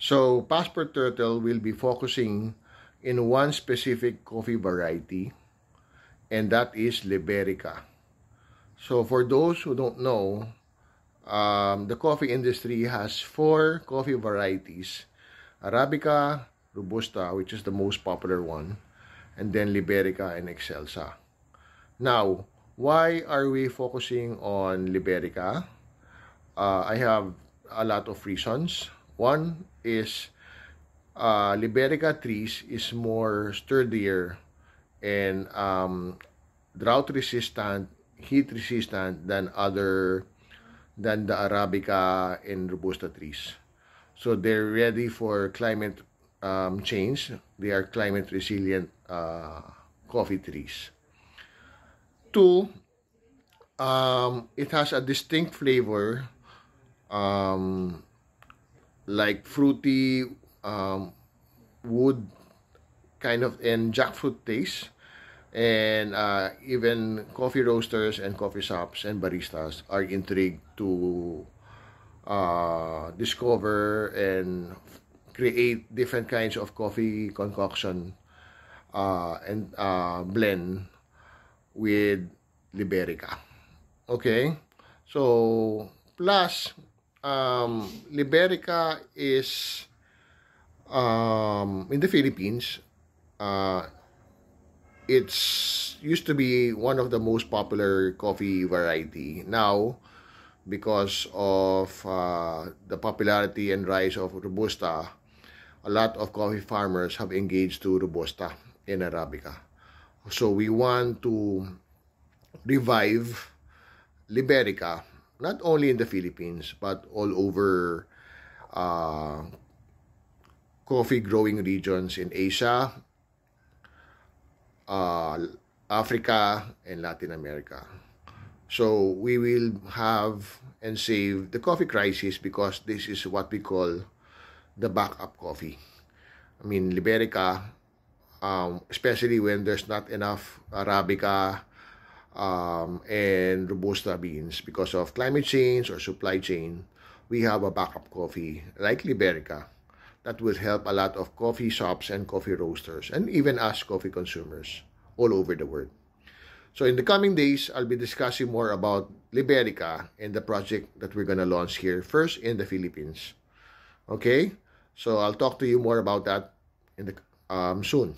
So Passport Turtle will be focusing in one specific coffee variety, and that is Liberica. So for those who don't know, the coffee industry has 4 coffee varieties: Arabica, Robusta, which is the most popular one, and then Liberica and Excelsa. Now, why are we focusing on Liberica? I have a lot of reasons. One is Liberica trees is more sturdier and drought resistant, heat resistant than the Arabica and Robusta trees. So they're ready for climate change. They are climate resilient coffee trees. Two, it has a distinct flavor, like fruity, wood kind of, and jackfruit taste. And even coffee roasters and coffee shops and baristas are intrigued to discover and create different kinds of coffee concoction and blend with Liberica. Okay, so plus Liberica is in the Philippines. It's used to be one of the most popular coffee variety. Now, because of the popularity and rise of Robusta, a lot of coffee farmers have engaged to Robusta and Arabica. So we want to revive Liberica, not only in the Philippines, but all over coffee growing regions in Asia, Africa, and Latin America. So we will have and save the coffee crisis, because this is what we call the backup coffee. I mean, Liberica, especially when there's not enough Arabica and Robusta beans because of climate change or supply chain, we have a backup coffee like Liberica that will help a lot of coffee shops and coffee roasters, and even us coffee consumers all over the world. So in the coming days, I'll be discussing more about Liberica and the project that we're going to launch here, first in the Philippines. Okay? So I'll talk to you more about that in the soon.